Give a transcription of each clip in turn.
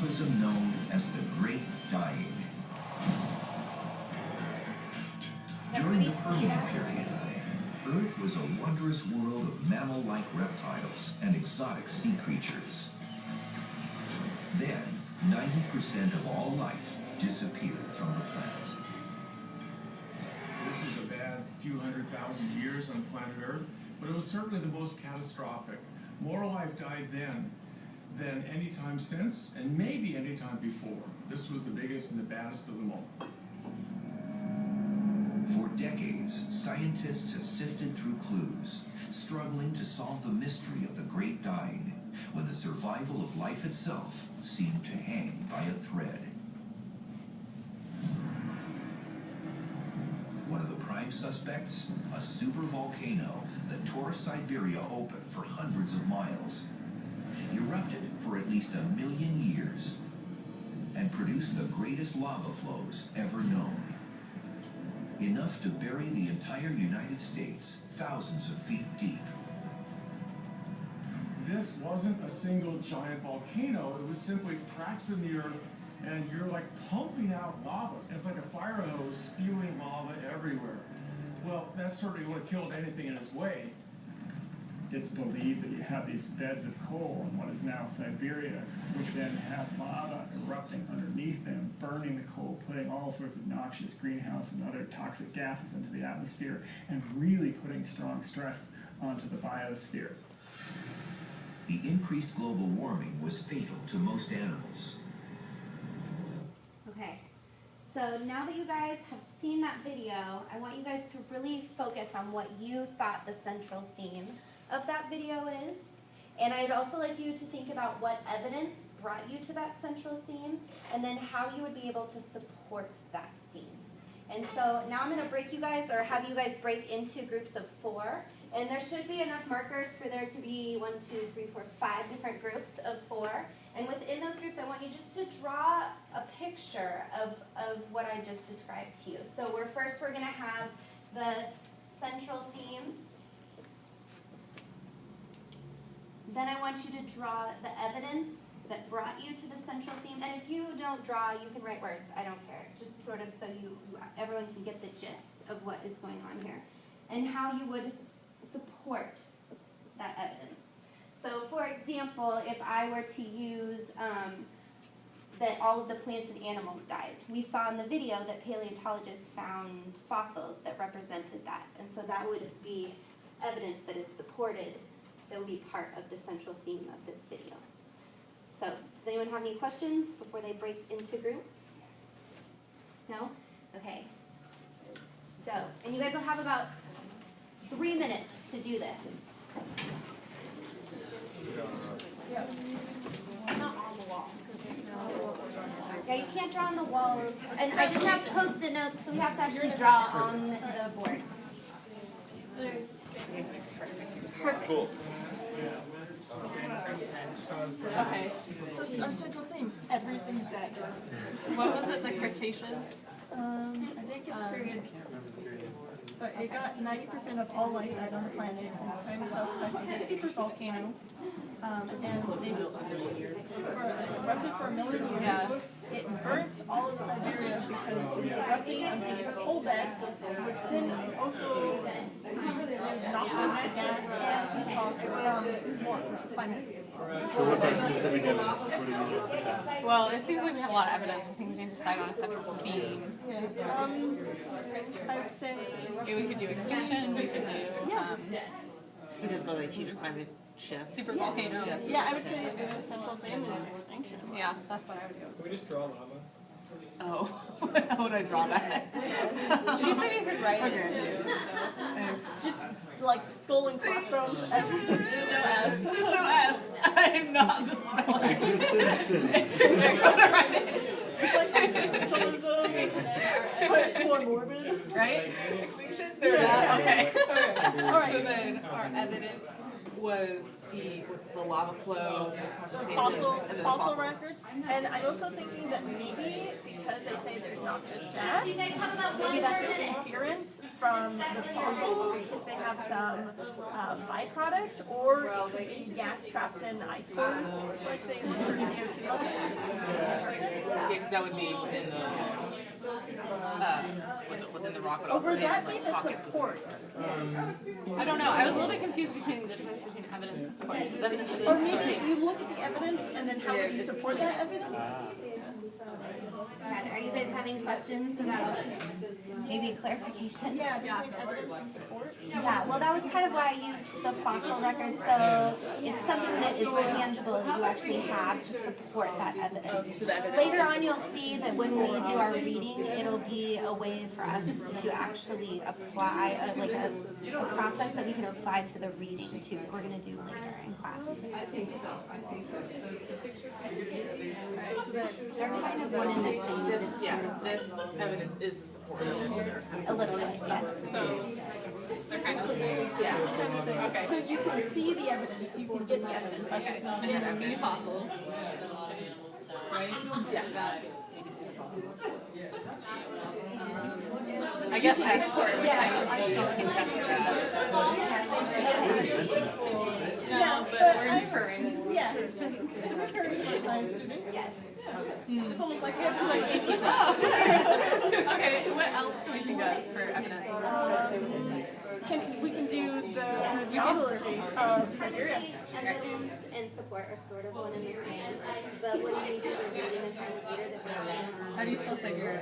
cataclysm known as the Great Dying. During the Permian period, Earth was a wondrous world of mammal-like reptiles and exotic sea creatures. Then, 90% of all life disappeared from the planet. This is a bad few 100,000 years on planet Earth, but it was certainly the most catastrophic. More life died then than any time since, and maybe any time before. This was the biggest and the baddest of them all. For decades, scientists have sifted through clues, struggling to solve the mystery of the Great Dying, when the survival of life itself seemed to hang by a thread. One of the prime suspects, a supervolcano that tore Siberia open for hundreds of miles, erupted for at least 1 million years, and produced the greatest lava flows ever known. Enough to bury the entire United States thousands of feet deep. This wasn't a single giant volcano, it was simply cracks in the earth, and you're like pumping out lava. It's like a fire hose spewing lava everywhere. Well, that certainly would have killed anything in its way. It's believed that you have these beds of coal in what is now Siberia, which then have lava erupting underneath them, burning the coal, putting all sorts of noxious greenhouse and other toxic gases into the atmosphere, and really putting strong stress onto the biosphere. The increased global warming was fatal to most animals. Okay, so now that you guys have seen that video, I want you guys to really focus on what you thought the central theme of that video is. And I'd also like you to think about what evidence brought you to that central theme, and then how you would be able to support that theme. And so now I'm going to break you guys, or have you guys break into groups of 4. And there should be enough markers for there to be 1, 2, 3, 4, 5 different groups of 4. And within those groups, I want you just to draw a picture of what I just described to you. So we're going to have the central theme. Then I want you to draw the evidence that brought you to the central theme. And if you don't draw, you can write words. I don't care. Just sort of so everyone can get the gist of what is going on here. And how you would support that evidence. So for example, if I were to use that all of the plants and animals died, we saw in the video that paleontologists found fossils that represented that. And so that would be evidence that is supported, that would be part of the central theme of this video. So does anyone have any questions before they break into groups? No? Okay. Go. And you guys will have about 3 minutes to do this. Not on the wall. Yeah, you can't draw on the wall. And I didn't have Post-it notes, so we have to actually draw on the board. Perfect. Cool. Okay, so our central theme, everything's dead. What was it, the Cretaceous? I think it's period. But it got 90% of all life died on the planet, and the prime suspect is a supervolcano. And it erupted for 1 million years. Yeah. It burnt all of Siberia because it was erupting into coal beds, which then also noxious gas and caused more climate. So what's our specific evidence? What do you do? Well, it seems like we have a lot of evidence. I think we can decide on a central theme. Yeah. I would say We could do extinction, we could do Because of the huge climate shift. super volcano. yeah, I would say the central theme is extinction. Yeah, that's what I would do. Can we just draw lava? Oh, how would I draw that? She said you could write it too. So. Just like skull and crossbones. No S. There's no S. I'm not the speller. We're gonna write it. It's like existentialism, but more morbid. Right? Extinction? Yeah. Okay. All right. So then our evidence was the lava flow, the Fossil record. And I'm also thinking that maybe because they say there's not just gas, maybe that's an inference from the fossils if they have some byproduct, or it could be gas trapped in ice cores, like they look for CO2. that would be within the, within the rock, but Or also would maybe that be like the pockets within support? I don't know. I was a little bit confused between the difference between evidence and support. Because then Or it's maybe you look at the evidence and then how would you support that evidence? Are you guys having questions about maybe clarification? Yeah, between evidence and support. Yeah, well, that was kind of why I used the fossil record, so it's something that is tangible that you actually have to support that evidence. Later on, you'll see that when we do our reading, it'll be a way for us to actually apply, like a process that we can apply to the reading too, that we're going to do later in class. I think so. So then, They're kind of one and the same. this evidence is the support of this other. A little bit, yes. So they're kind of the same. Yeah. Okay. So you can see the evidence, you can get the evidence. Like, And see fossils. Right? Yeah. I guess I support was Yeah, I kind saw of it. no, but we're inferring. Yeah, just very smart science student. Yes. It's almost like we have to like Okay, what else can we think of for evidence? we can do the geology of Siberia. Evidence and support are sort of one and the same, but when we do the reading investigator, the How do you spell Siberia?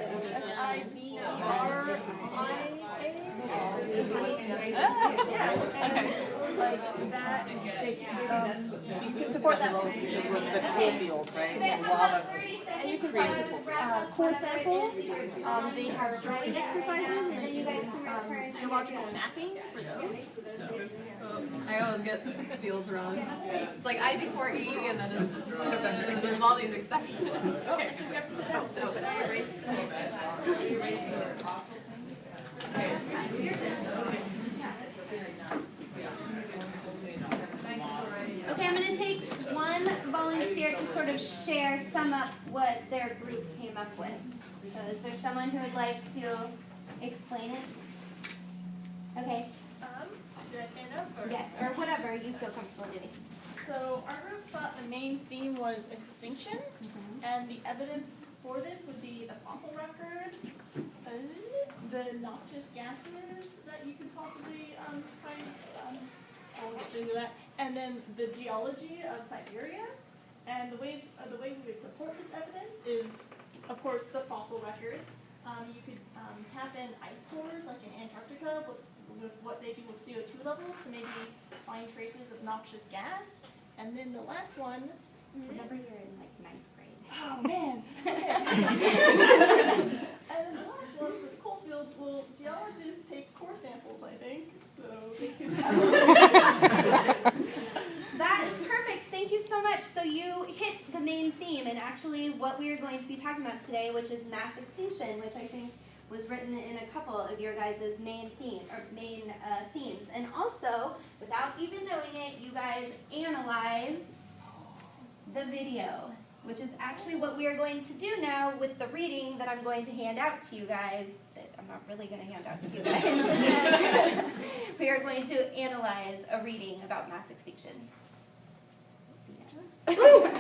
Okay. Like that, you can support that. This was the coal fields, right? The lava. And you can find core samples. They have drilling exercises, and they do geological mapping for those. I always get the fields wrong. It's like I-D4E and then it's, there's all these exceptions. Okay, you have to sit down. Okay, I'm going to take one volunteer to sort of share, sum up what their group came up with. So is there someone who would like to explain it? Okay, Should I stand up? Or? yes, or whatever you feel comfortable doing. So our group thought the main theme was extinction, and the evidence for this would be the fossil records, the noxious gases that you could possibly find. I'll get into that, and then the geology of Siberia, and the way we would support this evidence is, of course, the fossil records. You could tap in ice cores, like in Antarctica, with what they do with CO2 levels to maybe find traces of noxious gas. And then the last one, Remember you're in like 9th grade. oh man! And then the last one for the coal fields, well, geologists take core samples, I think, so they could That is perfect. Thank you so much. So you hit the main theme, and actually what we are going to be talking about today, which is mass extinction, which I think was written in a couple of your guys' main themes. And also, without even knowing it, you guys analyzed the video, which is actually what we are going to do now with the reading that I'm going to hand out to you guys. That I'm not really going to hand out to you guys. We are going to analyze a reading about mass extinction. Yes.